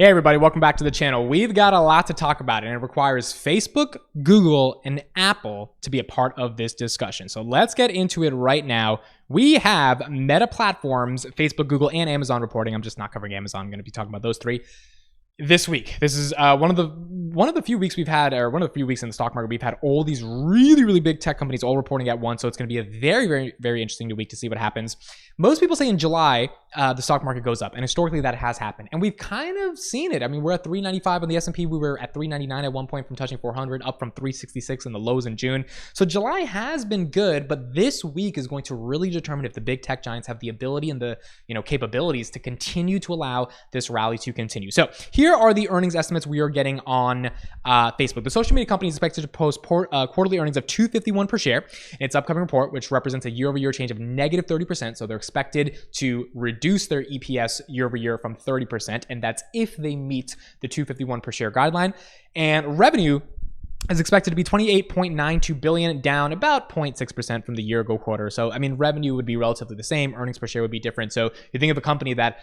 Hey everybody, welcome back to the channel. We've got a lot to talk about and it requires Facebook, Google, and Apple to be a part of this discussion. So let's get into it right now. We have Meta Platforms, Facebook, Google, and Amazon reporting. I'm just not covering Amazon. I'm going to be talking about those three this week. This is one of the few weeks we've had, or one of the few weeks in the stock market we've had all these really big tech companies all reporting at once. So it's going to be a very interesting week to see what happens. Most people say in July the stock market goes up, and historically that has happened, and we've kind of seen it. I mean, we're at 395 on the S&P. We were at 399 at one point from touching 400, up from 366 in the lows in June. So July has been good, but this week is going to really determine if the big tech giants have the ability and the capabilities to continue to allow this rally to continue. So here are the earnings estimates we are getting on Facebook. The social media company is expected to post quarterly earnings of $2.51 per share in its upcoming report, which represents a year-over-year change of negative 30%. So they're expected to reduce their EPS year-over-year from 30%, and that's if they meet the $2.51 per share guideline. And revenue is expected to be $28.92 billion, down about 0.6% from the year-ago quarter. So, I mean, revenue would be relatively the same. Earnings per share would be different. So you think of a company that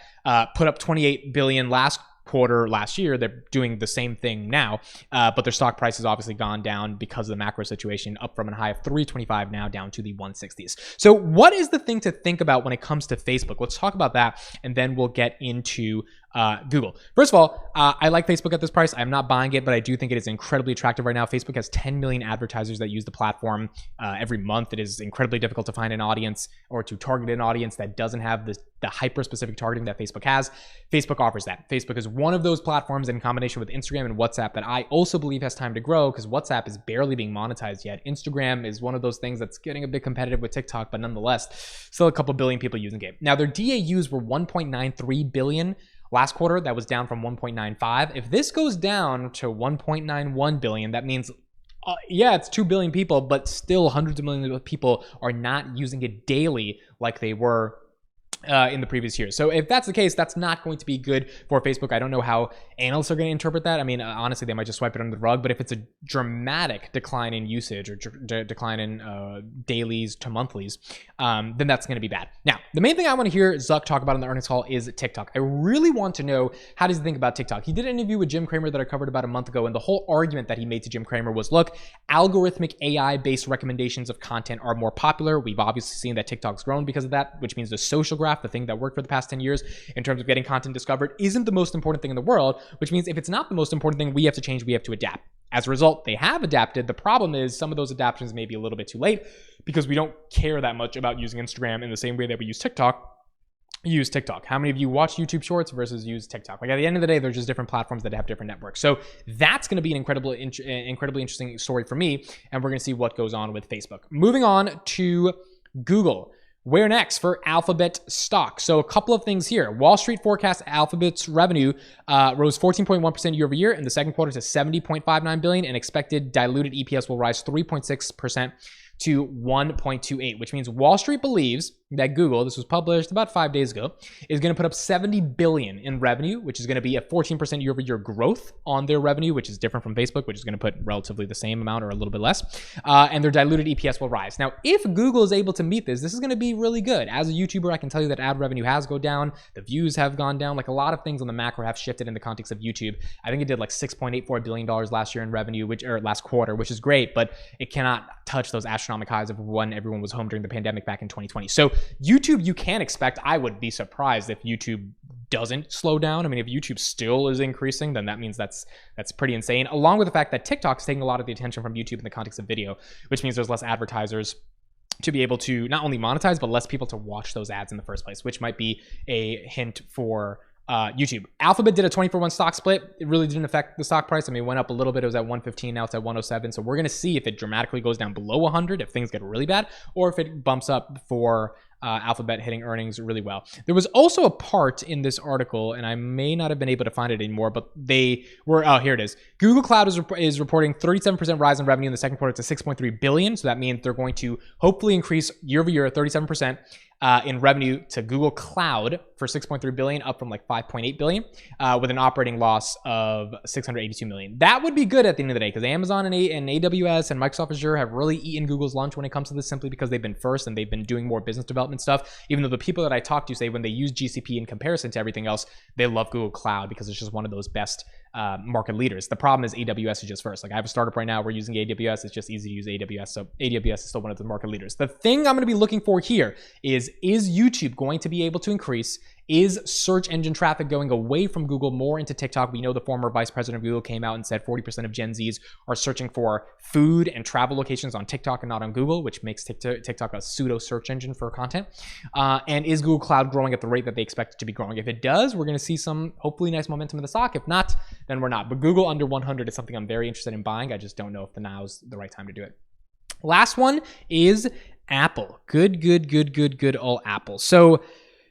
put up $28 billion last quarter last year, they're doing the same thing now, but their stock price has obviously gone down because of the macro situation, up from a high of 325 now down to the 160s. So what is the thing to think about when it comes to Facebook? Let's talk about that, and then we'll get into Google. First of all, I like Facebook at this price. I'm not buying it, but I do think it is incredibly attractive right now. Facebook has 10 million advertisers that use the platform every month. It is incredibly difficult to find an audience or to target an audience that doesn't have the hyper-specific targeting that Facebook has. Facebook offers that. Facebook is one of those platforms in combination with Instagram and WhatsApp that I also believe has time to grow, because WhatsApp is barely being monetized yet. Instagram is one of those things that's getting a bit competitive with TikTok, but nonetheless, still a couple billion people using it. Now, their DAUs were 1.93 billion last quarter. That was down from 1.95. If this goes down to 1.91 billion, that means yeah, it's 2 billion people, but still hundreds of millions of people are not using it daily like they were in the previous year. So if that's the case, that's not going to be good for Facebook. I don't know how analysts are going to interpret that. I mean, honestly, they might just swipe it under the rug, but if it's a dramatic decline in usage or decline in dailies to monthlies, then that's going to be bad. Now, the main thing I want to hear Zuck talk about on the earnings call is TikTok. I really want to know, how does he think about TikTok? He did an interview with Jim Cramer that I covered about a month ago, and the whole argument that he made to Jim Cramer was, look, algorithmic AI-based recommendations of content are more popular. We've obviously seen that TikTok's grown because of that, which means the social graph, the thing that worked for the past 10 years in terms of getting content discovered, isn't the most important thing in the world, which means if it's not the most important thing, we have to change, we have to adapt. As a result, they have adapted. The problem is some of those adaptations may be a little bit too late because we don't care that much about using Instagram in the same way that we use TikTok. Use TikTok. How many of you watch YouTube Shorts versus use TikTok? Like, at the end of the day, they're just different platforms that have different networks. So that's going to be an incredibly interesting story for me, and we're going to see what goes on with Facebook. Moving on to Google. Where next for Alphabet stock? So a couple of things here. Wall Street forecasts Alphabet's revenue rose 14.1% year over year in the second quarter to $70.59 billion, and expected diluted EPS will rise 3.6% to 1.28, which means Wall Street believes that Google, this was published about 5 days ago, is going to put up $70 billion in revenue, which is going to be a 14% year-over-year growth on their revenue, which is different from Facebook, which is going to put relatively the same amount or a little bit less, and their diluted EPS will rise. Now, if Google is able to meet this is going to be really good. As a YouTuber, I can tell you that ad revenue has gone down, the views have gone down, like a lot of things on the macro have shifted in the context of YouTube. I think it did like $6.84 billion last year in revenue, or last quarter, which is great, but it cannot touch those astronomical highs of when everyone was home during the pandemic back in 2020. So YouTube, you can expect, I would be surprised if YouTube doesn't slow down. I mean, if YouTube still is increasing, then that means that's pretty insane, along with the fact that TikTok's taking a lot of the attention from YouTube in the context of video, which means there's less advertisers to be able to not only monetize, but less people to watch those ads in the first place, which might be a hint for YouTube. Alphabet did a 20-for-1 stock split. It really didn't affect the stock price. I mean, it went up a little bit. It was at 115. Now it's at 107. So we're going to see if it dramatically goes down below 100, if things get really bad, or if it bumps up for Alphabet hitting earnings really well. There was also a part in this article, and I may not have been able to find it anymore, but they were, oh, here it is. Google Cloud is reporting 37% rise in revenue in the second quarter to $6.3 billion. So that means they're going to hopefully increase year over year 37%. in revenue to Google Cloud for $6.3 billion, up from like $5.8 billion, with an operating loss of $682 million. That would be good at the end of the day, because Amazon and AWS and Microsoft Azure have really eaten Google's lunch when it comes to this, simply because they've been first and they've been doing more business development stuff. Even though the people that I talk to say when they use GCP in comparison to everything else, they love Google Cloud because it's just one of those best market leaders. The problem is AWS is just first. Like, I have a startup right now, we're using AWS. It's just easy to use AWS. So AWS is still one of the market leaders. The thing I'm going to be looking for here is YouTube going to be able to increase? Is search engine traffic going away from Google more into TikTok? We know the former vice president of Google came out and said 40% of Gen Zs are searching for food and travel locations on TikTok and not on Google, which makes TikTok a pseudo search engine for content. And is Google Cloud growing at the rate that they expect it to be growing? If it does, we're going to see some hopefully nice momentum in the stock. If not, then we're not. But Google under 100 is something I'm very interested in buying. I just don't know if now's the right time to do it. Last one is Apple. Good old Apple. So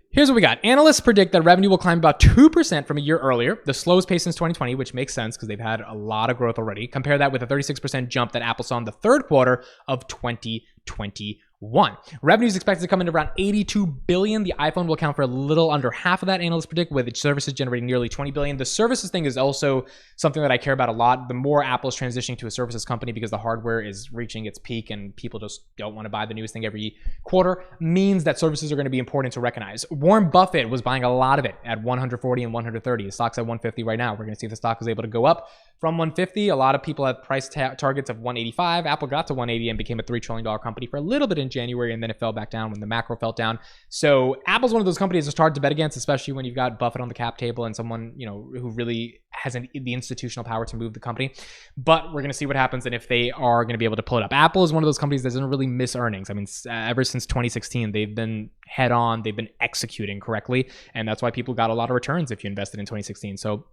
here's what we got. Analysts predict that revenue will climb about 2% from a year earlier, the slowest pace since 2020, which makes sense because they've had a lot of growth already. Compare that with a 36% jump that Apple saw in the third quarter of 2021. Revenue is expected to come in around $82 billion. The iPhone will account for a little under half of that, analysts predict, with its services generating nearly $20 billion. The services thing is also something that I care about a lot. The more Apple is transitioning to a services company because the hardware is reaching its peak and people just don't want to buy the newest thing every quarter, means that services are going to be important to recognize. Warren Buffett was buying a lot of it at 140 and 130. The stock's at 150 right now. We're going to see if the stock is able to go up from 150. A lot of people have price targets of 185. Apple got to 180 and became a $3 trillion company for a little bit in January, and then it fell back down when the macro fell down. So Apple's one of those companies that's hard to bet against, especially when you've got Buffett on the cap table and someone, who really has the institutional power to move the company. But we're going to see what happens and if they are going to be able to pull it up. Apple is one of those companies that doesn't really miss earnings. I mean, ever since 2016, they've been head on, they've been executing correctly, and that's why people got a lot of returns if you invested in 2016. So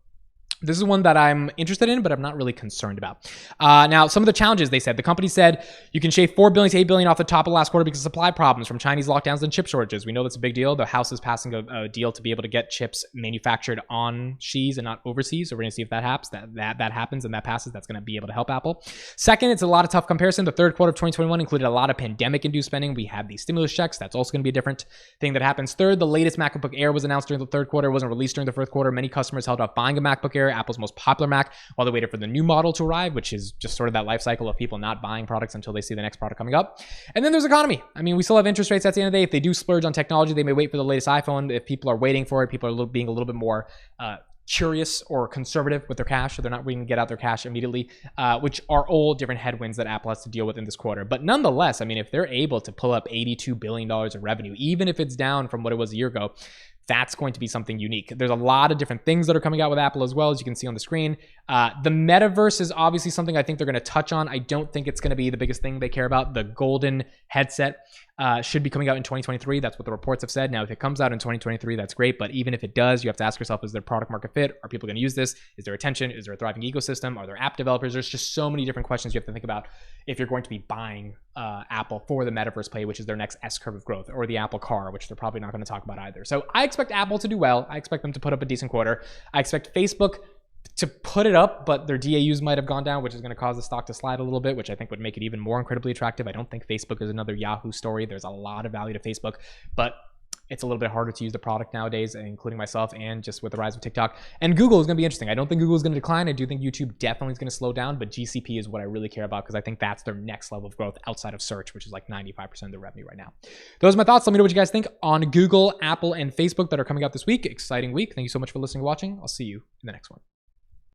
this is one that I'm interested in, but I'm not really concerned about. Now, some of the challenges, they said. The company said you can shave $4 billion to $8 billion off the top of last quarter because of supply problems from Chinese lockdowns and chip shortages. We know that's a big deal. The House is passing a deal to be able to get chips manufactured on Xi's and not overseas. So we're going to see if that happens. That happens and that passes. That's going to be able to help Apple. Second, it's a lot of tough comparison. The third quarter of 2021 included a lot of pandemic-induced spending. We had these stimulus checks. That's also going to be a different thing that happens. Third, the latest MacBook Air was announced during the third quarter. It wasn't released during the fourth quarter. Many customers held off buying a MacBook Air, Apple's most popular Mac, while they waited for the new model to arrive, which is just sort of that life cycle of people not buying products until they see the next product coming up. And then there's economy. I mean, we still have interest rates at the end of the day. If they do splurge on technology, they may wait for the latest iPhone. If people are waiting for it, people are being a little bit more curious or conservative with their cash, so they're not waiting to get out their cash immediately, which are all different headwinds that Apple has to deal with in this quarter. But nonetheless, I mean, if they're able to pull up $82 billion of revenue, even if it's down from what it was a year ago, that's going to be something unique. There's a lot of different things that are coming out with Apple as well, as you can see on the screen. The metaverse is obviously something I think they're going to touch on. I don't think it's going to be the biggest thing they care about. The golden headset should be coming out in 2023. That's what the reports have said. Now, if it comes out in 2023, that's great. But even if it does, you have to ask yourself, is there product market fit? Are people going to use this? Is there attention? Is there a thriving ecosystem? Are there app developers? There's just so many different questions you have to think about if you're going to be buying Apple for the metaverse play, which is their next S-curve of growth, or the Apple Car, which they're probably not going to talk about either. So I expect Apple to do well. I expect them to put up a decent quarter. I expect Facebook to put it up, but their DAUs might have gone down, which is going to cause the stock to slide a little bit, which I think would make it even more incredibly attractive. I don't think Facebook is another Yahoo story. There's a lot of value to Facebook, but it's a little bit harder to use the product nowadays, including myself, and just with the rise of TikTok. And Google is going to be interesting. I don't think Google is going to decline. I do think YouTube definitely is going to slow down, but GCP is what I really care about because I think that's their next level of growth outside of search, which is like 95% of the revenue right now. Those are my thoughts. Let me know what you guys think on Google, Apple, and Facebook that are coming out this week. Exciting week. Thank you so much for listening and watching. I'll see you in the next one.